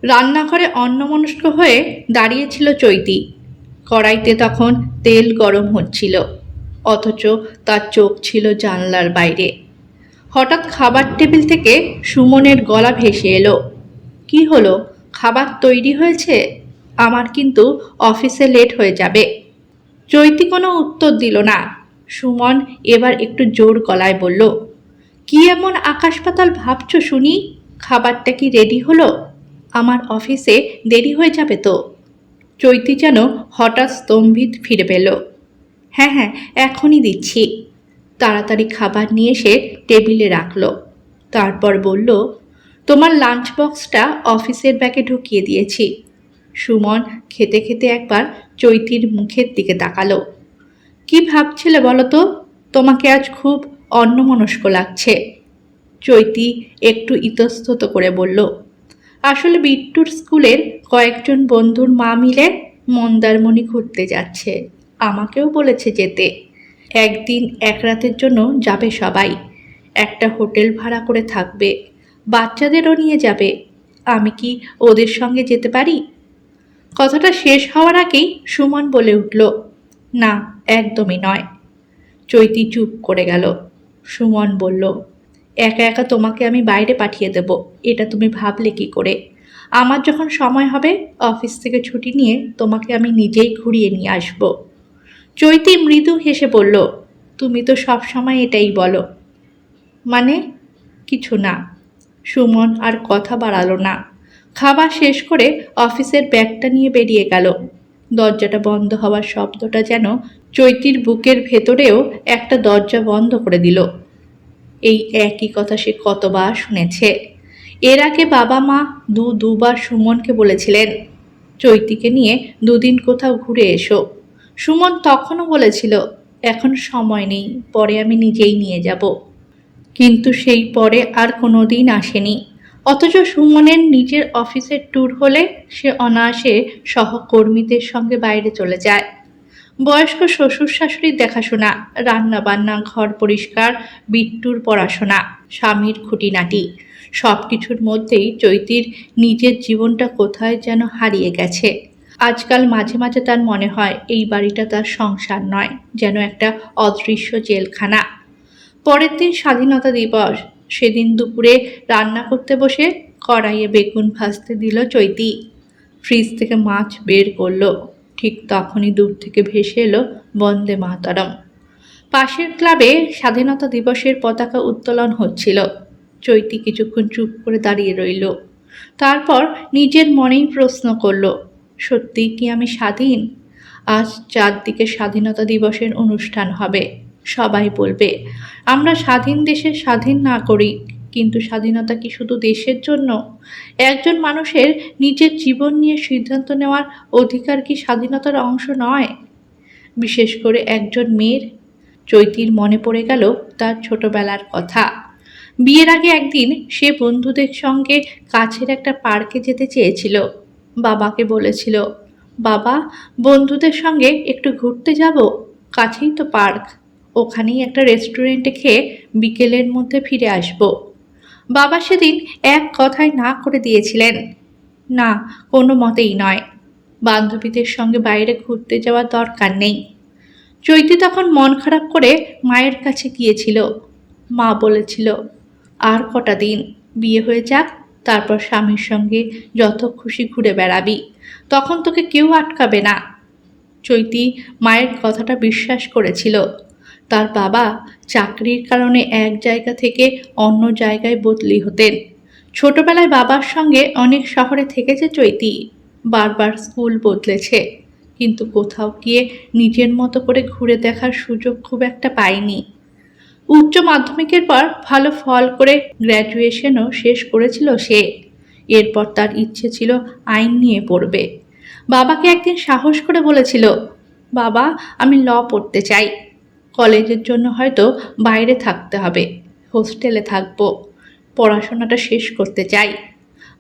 রান্নাঘরে অন্যমনস্ক হয়ে দাঁড়িয়েছিল চৈতি। কড়াইতে তখন তেল গরম হচ্ছিল, অথচ তার চোখ ছিল জানলার বাইরে। হঠাৎ খাবার টেবিল থেকে সুমনের গলা ভেসে এলো, কি হলো? খাবার তৈরি হয়েছে? আমার কিন্তু অফিসে লেট হয়ে যাবে। চৈতি কোনো উত্তর দিল না। সুমন এবার একটু জোর গলায় বলল, কি এমন আকাশ পাতাল ভাবছো শুনি? খাবারটা কি রেডি হলো? আমার অফিসে দেরি হয়ে যাবে তো। চৈতি যেন হঠাৎ স্তম্ভিত ফিরে পেল। হ্যাঁ হ্যাঁ, এখনই দিচ্ছি। তাড়াতাড়ি খাবার নিয়ে এসে টেবিলে রাখলো। তারপর বলল, তোমার লাঞ্চ বক্সটা অফিসের ব্যাগে ঢুকিয়ে দিয়েছি। সুমন খেতে খেতে একবার চৈতির মুখের দিকে তাকালো। কি ভাবছিলে বলো তো? তোমাকে আজ খুব অন্যমনস্ক লাগছে। চৈতি একটু ইতস্তত করে বলল, আসলে বিট্টুর স্কুলের কয়েকজন বন্ধুর মা মিলে মন্দারমণি ঘুরতে যাচ্ছে। আমাকেও বলেছে যেতে। একদিন এক রাতের জন্য যাবে সবাই। একটা হোটেল ভাড়া করে থাকবে, বাচ্চাদেরও নিয়ে যাবে। আমি কি ওদের সঙ্গে যেতে পারি? কথাটা শেষ হওয়ার আগেই সুমন বলে উঠল, না, একদমই নয়। চৈতি চুপ করে গেল। সুমন বলল, একা একা তোমাকে আমি বাইরে পাঠিয়ে দেব, এটা তুমি ভাবলে কি করে? আমার যখন সময় হবে অফিস থেকে ছুটি নিয়ে তোমাকে আমি নিজেই ঘুরিয়ে নিয়ে আসব। চৈতি মৃদু হেসে বলল, তুমি তো সব সময় এটাই বলো। মানে? কিছু না। সুমন আর কথা বাড়ালো না। খাবার শেষ করে অফিসের ব্যাগটা নিয়ে বেরিয়ে গেল। দরজাটা বন্ধ হওয়ার শব্দটা যেন চৈতির বুকের ভেতরেও একটা দরজা বন্ধ করে দিল। এই একই কথা সে কতবার শুনেছে। এর আগে বাবা মা দুবার সুমনকে বলেছিলেন, চৈতিকে নিয়ে দুদিন কোথাও ঘুরে এসো। সুমন তখনও বলেছিল, এখন সময় নেই, পরে আমি নিজেই নিয়ে যাব। কিন্তু সেই পরে আর কোনো দিন আসেনি। অথচ সুমনের নিজের অফিসের ট্যুর হলে সে অনায়াসে সহকর্মীদের সঙ্গে বাইরে চলে যায়। বয়স্ক শ্বশুর শাশুড়ির দেখাশোনা, রান্না বান্না, ঘর পরিষ্কার, বিট্টুর পড়াশোনা, স্বামীর খুঁটিনাটি, সব কিছুর মধ্যেই চৈতির নিজের জীবনটা কোথায় যেন হারিয়ে গেছে। আজকাল মাঝে মাঝে তার মনে হয় এই বাড়িটা তার সংসার নয়, যেন একটা অদৃশ্য জেলখানা। পরের দিন স্বাধীনতা দিবস। সেদিন দুপুরে রান্না করতে বসে কড়াইয়ে বেগুন ভাজতে দিল চৈতি। ফ্রিজ থেকে মাছ বের করলো। ঠিক তখনই দূর থেকে ভেসে এলো বন্দে মাতরম। পাশের ক্লাবে স্বাধীনতা দিবসের পতাকা উত্তোলন হচ্ছিল। চৈতি কিছুক্ষণ চুপ করে দাঁড়িয়ে রইল। তারপর নিজের মনেই প্রশ্ন করল, সত্যিই কি আমি স্বাধীন? আজ চারদিকে স্বাধীনতা দিবসের অনুষ্ঠান হবে। সবাই বলবে, আমরা স্বাধীন দেশের স্বাধীন নাগরিক। কিন্তু স্বাধীনতা কি শুধু দেশের জন্য? একজন মানুষের নিজের জীবন নিয়ে সিদ্ধান্ত নেওয়ার অধিকার কি স্বাধীনতার অংশ নয়? বিশেষ করে একজন মেয়ের? চৈতির মনে পড়ে গেল তার ছোটবেলার কথা। বিয়ের আগে একদিন সে বন্ধুদের সঙ্গে কাছের একটা পার্কে যেতে চেয়েছিল। বাবাকে বলেছিল, বাবা, বন্ধুদের সঙ্গে একটু ঘুরতে যাব, কাছেই তো পার্ক, ওখানেই একটা রেস্টুরেন্টে খেয়ে বিকেলের মধ্যে ফিরে আসব। বাবা সেদিন এক কথায় না করে দিয়েছিলেন, না, কোনো মতেই নয়, বান্ধবীদের সঙ্গে বাইরে ঘুরতে যাওয়ার দরকার নেই। চৈতি তখন মন খারাপ করে মায়ের কাছে গিয়েছিল। মা বলেছিল, আর কটা দিন, বিয়ে হয়ে যাক, তারপর স্বামীর সঙ্গে যত খুশি ঘুরে বেড়াবি, তখন তোকে কেউ আটকাবে না। চৈতি মায়ের কথাটা বিশ্বাস করেছিল। তার বাবা চাকরির কারণে এক জায়গা থেকে অন্য জায়গায় বদলি হতেন। ছোটবেলায় বাবার সঙ্গে অনেক শহরে থেকেছে চৈতি, বারবার স্কুল বদলেছে, কিন্তু কোথাও গিয়ে নিজের মতো করে ঘুরে দেখার সুযোগ খুব একটা পায়নি। উচ্চ মাধ্যমিকের পর ভালো ফল করে গ্র্যাজুয়েশনও শেষ করেছিল সে। এরপর তার ইচ্ছে ছিল আইন নিয়ে পড়বে। বাবাকে একদিন সাহস করে বলেছিল, বাবা, আমি ল পড়তে চাই। কলেজের জন্য হয়তো বাইরে থাকতে হবে, হোস্টেলে থাকবো, পড়াশোনাটা শেষ করতে চাই।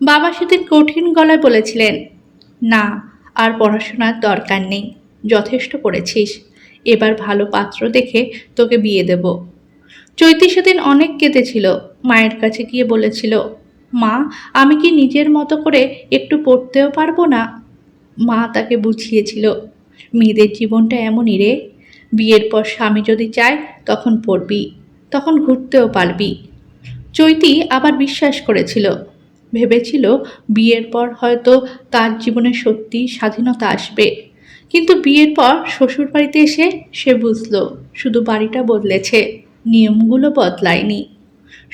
বাবা সেদিন কঠিন গলায় বলেছিলেন, না, আর পড়াশোনার দরকার নেই, যথেষ্ট পড়েছিস, এবার ভালো পাত্র দেখে তোকে বিয়ে দেব। চৈতি সেদিন অনেক কেঁদেছিল। মায়ের কাছে গিয়ে বলেছিল, মা, আমি কি নিজের মতো করে একটু পড়তেও পারবো না? মা তাকে বুঝিয়েছিল, মেয়েদের জীবনটা এমনই রে, বিয়ের পর স্বামী যদি চায় তখন পড়বি, তখন ঘুরতেও পারবি। চৈতি আবার বিশ্বাস করেছিল, ভেবেছিল বিয়ের পর হয়তো তার জীবনে সত্যি স্বাধীনতা আসবে। কিন্তু বিয়ের পর শ্বশুরবাড়িতে এসে সে বুঝল শুধু বাড়িটা বদলেছে, নিয়মগুলো বদলায়নি।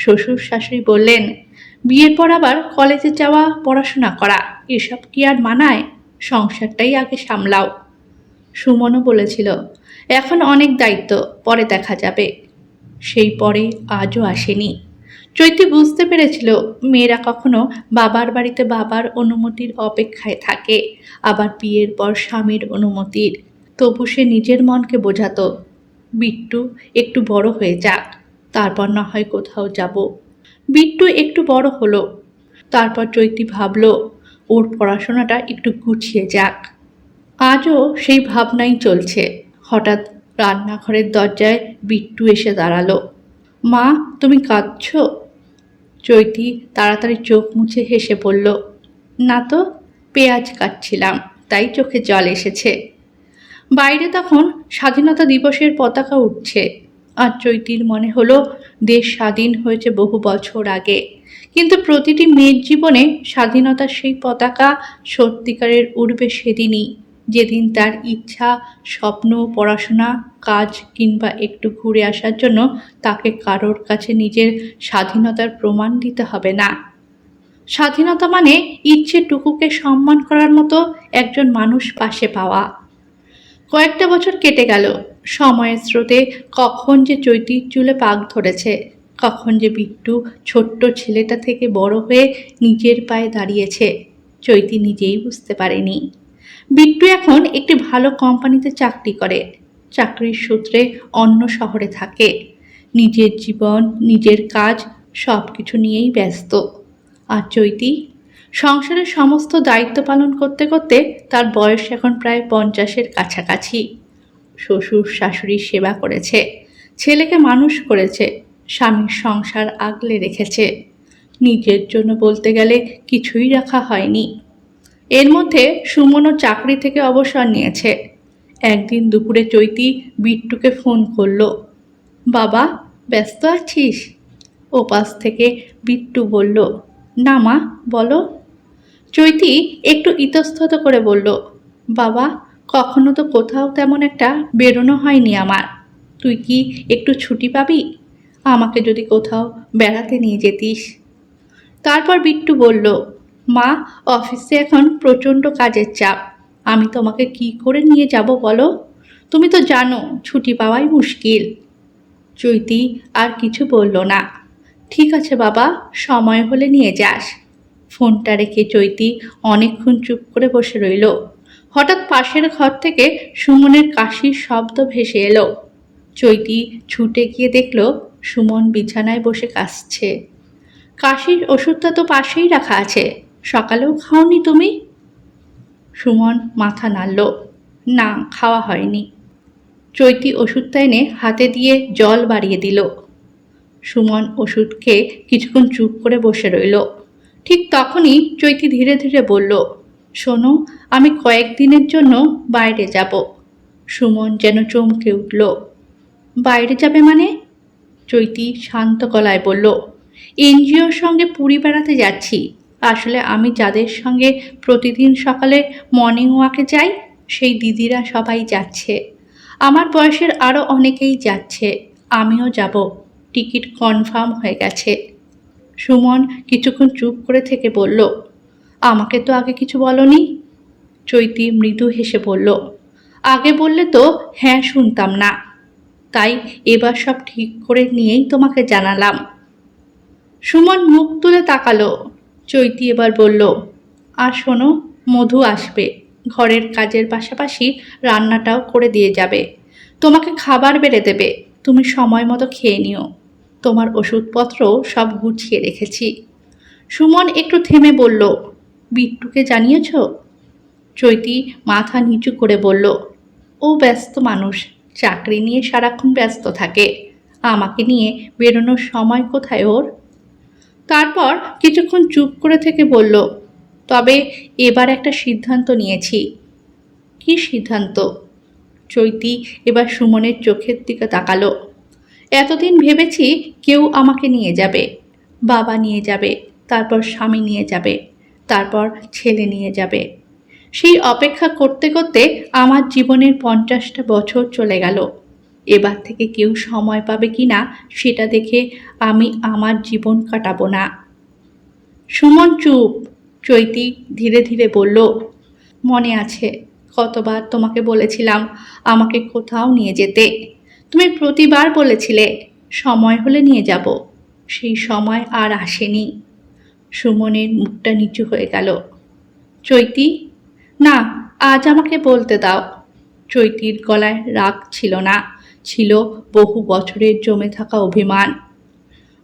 শ্বশুর শাশুড়ি বললেন, বিয়ের পর আবার কলেজে যাওয়া, পড়াশোনা করা, এসব কি আর মানায়? সংসারটাই আগে সামলাও। সুমনও বলেছিল, এখন অনেক দায়িত্ব, পরে দেখা যাবে। সেই পরে আজও আসেনি। চৈতি বুঝতে পেরেছিল মেয়েরা কখনো বাবার বাড়িতে বাবার অনুমতির অপেক্ষায় থাকে, আবার বিয়ের পর স্বামীর অনুমতির। তবু সে নিজের মনকে বোঝাতো, বিট্টু একটু বড় হয়ে যাক, তারপর না হয় কোথাও যাব। বিট্টু একটু বড় হলো, তারপর চৈতি ভাবল ওর পড়াশোনাটা একটু গুছিয়ে যাক। আজও সেই ভাবনাই চলছে। হঠাৎ রান্নাঘরের দরজায় বিট্টু এসে দাঁড়ালো। মা, তুমি কাঁদছো? চৈতি তাড়াতাড়ি চোখ মুছে হেসে বলল, না তো, পেঁয়াজ কাটছিলাম, তাই চোখে জল এসেছে। বাইরে তখন স্বাধীনতা দিবসের পতাকা উঠছে, আর চৈতির মনে হলো দেশ স্বাধীন হয়েছে বহু বছর আগে। কিন্তু প্রতিটি মেয়ের জীবনে স্বাধীনতার সেই পতাকা সত্যিকারের উড়বে সেদিনই, যেদিন তার ইচ্ছা, স্বপ্ন, পড়াশোনা, কাজ কিংবা একটু ঘুরে আসার জন্য তাকে কারোর কাছে নিজের স্বাধীনতার প্রমাণ দিতে হবে না। স্বাধীনতা মানে ইচ্ছেটুকুকে সম্মান করার মতো একজন মানুষ পাশে পাওয়া। কয়েকটা বছর কেটে গেল। সময়ের স্রোতে কখন যে চৈতির চুলে পাক ধরেছে, কখন যে বিট্টু ছোট্ট ছেলেটা থেকে বড় হয়ে নিজের পায়ে দাঁড়িয়েছে, চৈতি নিজেই বুঝতে পারেনি। বিট্টু এখন একটি ভালো কোম্পানিতে চাকরি করে, চাকরির সূত্রে অন্য শহরে থাকে। নিজের জীবন, নিজের কাজ, সব কিছু নিয়েই ব্যস্ত। আর চৈতি সংসারের সমস্ত দায়িত্ব পালন করতে করতে তার বয়স এখন প্রায় 50-এর কাছাকাছি। শ্বশুর শাশুড়ির সেবা করেছে, ছেলেকে মানুষ করেছে, স্বামীর সংসার আগলে রেখেছে। নিজের জন্য বলতে গেলে কিছুই রাখা হয়নি। এর মধ্যে সুমনও চাকরি থেকে অবসর নিয়েছে। একদিন দুপুরে চৈতি বিট্টুকে ফোন করলো, বাবা, ব্যস্ত আছিস? ওপাশ থেকে বিট্টু বলল, না মা, বলো। চৈতি একটু ইতস্তত করে বলল, বাবা, কখনো তো কোথাও তেমন একটা বেরোনো হয়নি আমার, তুই কি একটু ছুটি পাবি? আমাকে যদি কোথাও বেড়াতে নিয়ে যেতিস। তারপর বিট্টু বলল, মা, অফিসে এখন প্রচণ্ড কাজের চাপ, আমি তোমাকে কি করে নিয়ে যাব বলো? তুমি তো জানো ছুটি পাওয়াই মুশকিল। চৈতি আর কিছু বলল না। ঠিক আছে বাবা, সময় হলে নিয়ে যাস। ফোনটা রেখে চৈতি অনেকক্ষণ চুপ করে বসে রইল। হঠাৎ পাশের ঘর থেকে সুমনের কাশির শব্দ ভেসে এলো। চৈতি ছুটে গিয়ে দেখল সুমন বিছানায় বসে কাশছে। কাশির ওষুধটা তো পাশেই রাখা আছে, সকালেও খাওনি তুমি? সুমন মাথা নাড়ল, না, খাওয়া হয়নি। চৈতি ওষুধটা এনে হাতে দিয়ে জল বাড়িয়ে দিল। সুমন ওষুধ খেয়ে কিছুক্ষণ চুপ করে বসে রইল। ঠিক তখনই চৈতি ধীরে ধীরে বলল, শোনো, আমি কয়েকদিনের জন্য বাইরে যাব। সুমন যেন চমকে উঠল। বাইরে যাবে মানে? চৈতি শান্ত গলায় বলল, এনজিওর সঙ্গে পুরী বেড়াতে যাচ্ছি। আসলে আমি যাদের সঙ্গে প্রতিদিন সকালে মর্নিং ওয়াকে যাই, সেই দিদিরা সবাই যাচ্ছে। আমার বয়সের আরও অনেকেই যাচ্ছে, আমিও যাব। টিকিট কনফার্ম হয়ে গেছে। সুমন কিছুক্ষণ চুপ করে থেকে বলল, আমাকে তো আগে কিছু বলনি। চৈতি মৃদু হেসে বলল, আগে বললে তো হ্যাঁ শুনতাম না, তাই এবার সব ঠিক করে নিয়েই তোমাকে জানালাম। সুমন মুখ তুলে তাকালো। চৈতি এবার বলল, আর শোনো, মধু আসবে, ঘরের কাজের পাশাপাশি রান্নাটাও করে দিয়ে যাবে, তোমাকে খাবার বেড়ে দেবে, তুমি সময় মতো খেয়ে নিও। তোমার ওষুধপত্র সব গুছিয়ে রেখেছি। সুমন একটু থেমে বলল, বিট্টুকে জানিয়েছ? চৈতি মাথা নিচু করে বলল, ও ব্যস্ত মানুষ, চাকরি নিয়ে সারাক্ষণ ব্যস্ত থাকে, আমাকে নিয়ে বেরোনোর সময় কোথায় ওর? তারপর কিছুক্ষণ চুপ করে থেকে বলল, তবে এবার একটা সিদ্ধান্ত নিয়েছি। কি সিদ্ধান্ত? চৈতি এবার সুমনের চোখের দিকে তাকালো। এতদিন ভেবেছি কেউ আমাকে নিয়ে যাবে, বাবা নিয়ে যাবে, তারপর স্বামী নিয়ে যাবে, তারপর ছেলে নিয়ে যাবে। সেই অপেক্ষা করতে করতে আমার জীবনের 50টা বছর চলে গেল। এবার থেকে কেউ সময় পাবে কি না সেটা দেখে আমি আমার জীবন কাটাবো না। সুমন চুপ। চৈতি ধীরে ধীরে বলল, মনে আছে কতবার তোমাকে বলেছিলাম আমাকে কোথাও নিয়ে যেতে? তুমি প্রতিবার বলেছিলে সময় হলে নিয়ে যাব। সেই সময় আর আসেনি। সুমনের মুখটা নিচু হয়ে গেল। চৈতি, না, আজ আমাকে বলতে দাও। চৈতির গলায় রাগ ছিল না, ছিল বহু বছরের জমে থাকা অভিমান।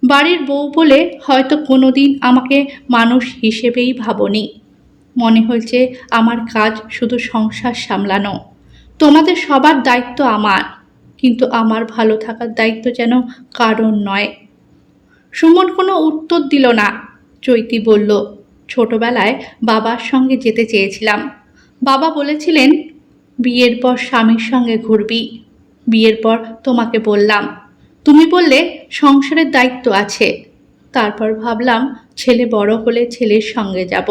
বাড়ির বউ বলে হয়তো কোনোদিন আমাকে মানুষ হিসেবেই ভাবনি। মনে হয়েছে আমার কাজ শুধু সংসার সামলানো, তোমাদের সবার দায়িত্ব আমার, কিন্তু আমার ভালো থাকার দায়িত্ব যেন কারণ নয়। সুমন কোনো উত্তর দিল না। চৈতি বলল, ছোটবেলায় বাবার সঙ্গে যেতে চেয়েছিলাম। বাবা বলেছিলেন বিয়ের পর স্বামীর সঙ্গে ঘুরবি। বিয়ের পর তোমাকে বললাম, তুমি বললে সংসারের দায়িত্ব আছে। তারপর ভাবলাম ছেলে বড় হলে ছেলের সঙ্গে যাব।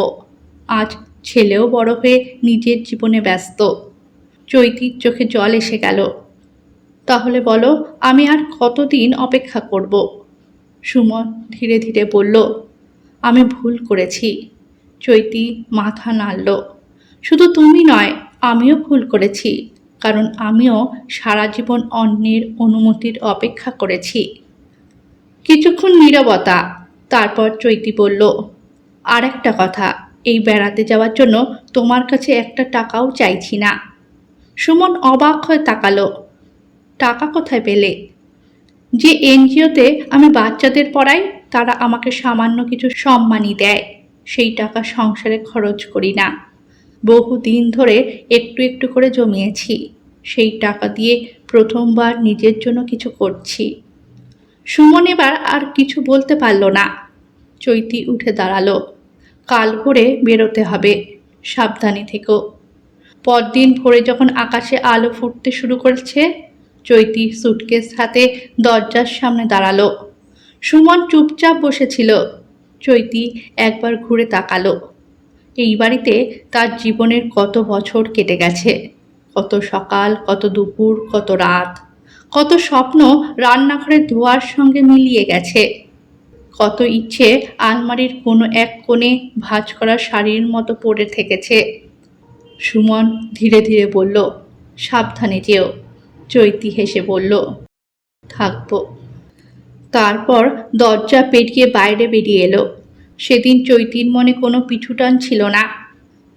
আজ ছেলেও বড় হয়ে নিজের জীবনে ব্যস্ত। চৈতির চোখে জল এসে গেল। তাহলে বলো আমি আর কতদিন অপেক্ষা করব? সুমন ধীরে ধীরে বলল, আমি ভুল করেছি। চৈতি মাথা নাড়ল। শুধু তুমি নয়, আমিও ভুল করেছি, কারণ আমিও সারা জীবন অন্যের অনুমতির অপেক্ষা করেছি। কিছুক্ষণ নীরবতা। তারপর চৈতি বলল, আর একটা কথা, এই বেড়াতে যাওয়ার জন্য তোমার কাছে একটা টাকাও চাইছি না। সুমন অবাক হয়ে তাকালো। টাকা কোথায় পেলে? যে এনজিওতে আমি বাচ্চাদের পড়াই তারা আমাকে সামান্য কিছু সম্মানই দেয়। সেই টাকা সংসারে খরচ করি না। বহুদিন ধরে একটু একটু করে জমিয়েছি। সেই টাকা দিয়ে প্রথমবার নিজের জন্য কিছু করছি। সুমন এবার আর কিছু বলতে পারল না। চৈতি উঠে দাঁড়ালো। কাল ভোরে বেরোতে হবে, সাবধানে থেকো। পরদিন ভোরে যখন আকাশে আলো ফুটতে শুরু করেছে, চৈতি সুটকেস হাতে দরজার সামনে দাঁড়ালো। সুমন চুপচাপ বসেছিল। চৈতি একবার ঘুরে তাকালো। এই বাড়িতে তার জীবনের কত বছর কেটে গেছে, কত সকাল, কত দুপুর, কত রাত, কত স্বপ্ন রান্নাঘরের ধোঁয়ার সঙ্গে মিলিয়ে গেছে, কত ইচ্ছে আলমারির কোনো এক কোণে ভাঁজ করা শাড়ির মতো পড়ে থেকেছে। সুমন ধীরে ধীরে বলল, সাবধানে যেও। চৈতি হেসে বলল, থাকবো। তারপর দরজা পেরিয়ে বাইরে বেরিয়ে এলো। সেদিন চৈতির মনে কোনো পিছুটান ছিল না।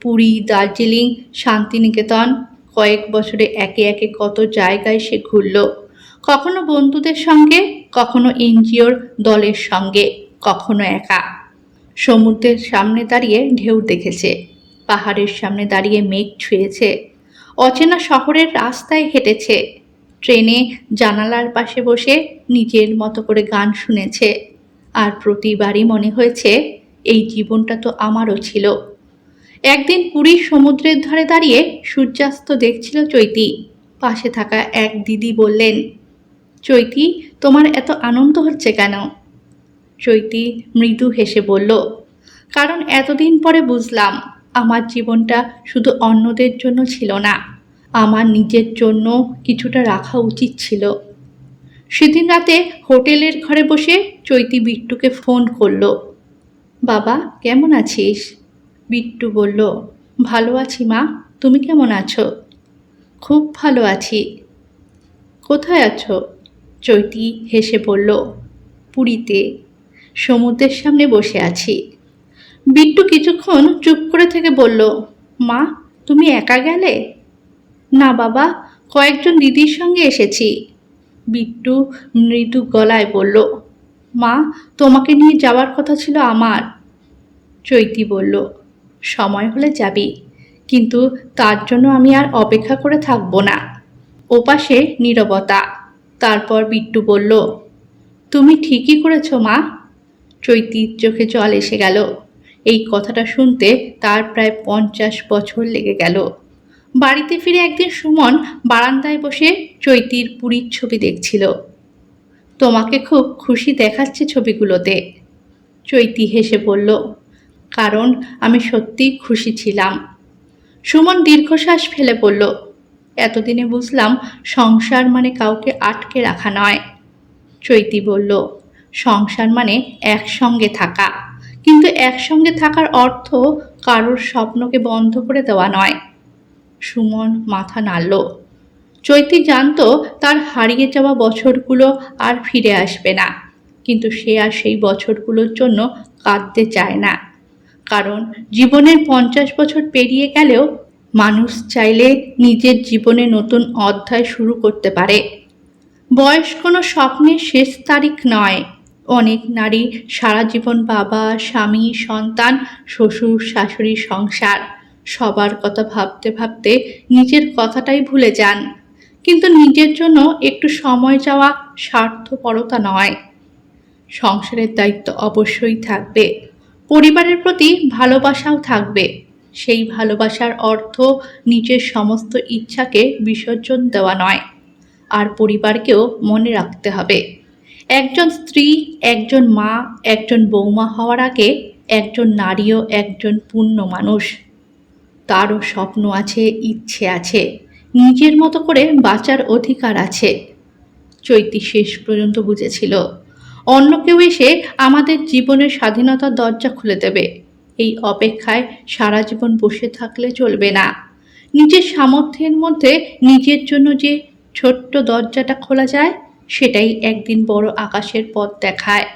পুরী, দার্জিলিং, শান্তিনিকেতন, কয়েক বছরে একে একে কত জায়গায় সে ঘুরল। কখনো বন্ধুদের সঙ্গে, কখনো এনজিওর দলের সঙ্গে, কখনো একা। সমুদ্রের সামনে দাঁড়িয়ে ঢেউ দেখেছে, পাহাড়ের সামনে দাঁড়িয়ে মেঘ ছুঁয়েছে, অচেনা শহরের রাস্তায় হেঁটেছে, ট্রেনে জানালার পাশে বসে নিজের মতো করে গান শুনেছে। আর প্রতিবারই মনে হয়েছে এই জীবনটা তো আমারও ছিল। একদিন পুরীর সমুদ্রের ধারে দাঁড়িয়ে সূর্যাস্ত দেখছিল চৈতি। পাশে থাকা এক দিদি বললেন, চৈতি, তোমার এত আনন্দ হচ্ছে কেন? চৈতি মৃদু হেসে বলল, কারণ এতদিন পরে বুঝলাম আমার জীবনটা শুধু অন্যদের জন্য ছিল না, আমার নিজের জন্য কিছুটা রাখা উচিত ছিল। সেদিন রাতে হোটেলের ঘরে বসে চৈতি বিট্টুকে ফোন করলো। বাবা, কেমন আছিস? বিট্টু বলল, ভালো আছি মা, তুমি কেমন আছো? খুব ভালো আছি। কোথায় আছো? চৈতি হেসে বলল, পুরীতে, সমুদ্রের সামনে বসে আছি। বিট্টু কিছুক্ষণ চুপ করে থেকে বলল, মা, তুমি একা গেলে? না বাবা, কয়েকজন দিদির সঙ্গে এসেছি। বিট্টু মৃদু গলায় বলল, মা, তোমাকে নিয়ে যাওয়ার কথা ছিল আমার। চৈতি বলল, সময় হলে যাবি, কিন্তু তার জন্য আমি আর অপেক্ষা করে থাকবো না। ওপাশে নীরবতা। তারপর বিট্টু বলল, তুমি ঠিকই করেছো মা। চৈতির চোখে জল এসে গেল। এই কথাটা শুনতে তার প্রায় 50 বছর লেগে গেল। বাড়িতে ফিরে একদিন সুমন বারান্দায় বসে চৈতির পুরীর ছবি দেখছিল। তোমাকে খুব খুশি দেখাচ্ছে ছবিগুলোতে। চৈতি হেসে বলল, কারণ আমি সত্যিই খুশি ছিলাম। সুমন দীর্ঘশ্বাস ফেলে বলল, এতদিনে বুঝলাম সংসার মানে কাউকে আটকে রাখা নয়। চৈতি বলল, সংসার মানে একসঙ্গে থাকা, কিন্তু একসঙ্গে থাকার অর্থ কারোর স্বপ্নকে বন্ধ করে দেওয়া নয়। সুমন মাথা নাড়ল। চৈতি জানতো তার হারিয়ে যাওয়া বছরগুলো আর ফিরে আসবে না, কিন্তু সে আর সেই বছরগুলোর জন্য কাঁদতে চায় না। কারণ জীবনের 50 বছর পেরিয়ে গেলেও মানুষ চাইলে নিজের জীবনে নতুন অধ্যায় শুরু করতে পারে। বয়স কোনো স্বপ্নের শেষ তারিখ নয়। অনেক নারী সারা জীবন বাবা, স্বামী, সন্তান, শ্বশুর, শাশুড়ি, সংসার সবার কথা ভাবতে ভাবতে নিজের কথাটাই ভুলে যান। কিন্তু নিজের জন্য একটু সময় চাওয়া স্বার্থপরতা নয়। সংসারের দায়িত্ব অবশ্যই থাকবে, পরিবারের প্রতি ভালোবাসাও থাকবে। সেই ভালোবাসার অর্থ নিজের সমস্ত ইচ্ছাকে বিসর্জন দেওয়া নয়। আর পরিবারকেও মনে রাখতে হবে, একজন স্ত্রী, একজন মা, একজন বৌমা হওয়ার আগে একজন নারীও একজন পূর্ণ মানুষ। তারও স্বপ্ন আছে, ইচ্ছে আছে, নিজের মতো করে বাঁচার অধিকার আছে। চৈতি শেষ পর্যন্ত বুঝেছিল, অন্য কেউ এসে আমাদের জীবনের স্বাধীনতার দরজা খুলে দেবে, এই অপেক্ষায় সারা জীবন বসে থাকলে চলবে না। নিজের সামর্থ্যের মধ্যে নিজের জন্য যে ছোট্ট দরজাটা খোলা যায়, সেটাই একদিন বড় আকাশের পথ দেখায়।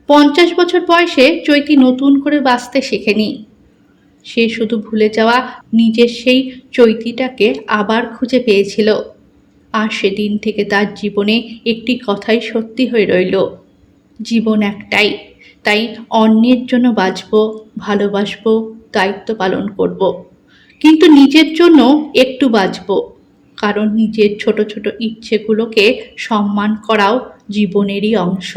50 বছর বয়সে চৈতি নতুন করে বাঁচতে শেখেনি। সে শুধু ভুলে যাওয়া নিজের সেই চৈতিটাকে আবার খুঁজে পেয়েছিল। আর সেদিন থেকে তার জীবনে একটি কথাই সত্যি হয়ে রইল, জীবন একটাই, তাই অন্যের জন্য বাঁচব, ভালোবাসব, দায়িত্ব পালন করব, কিন্তু নিজের জন্য একটু বাঁচব। কারণ নিজের ছোট ছোট ইচ্ছেগুলোকে সম্মান করাও জীবনেরই অংশ।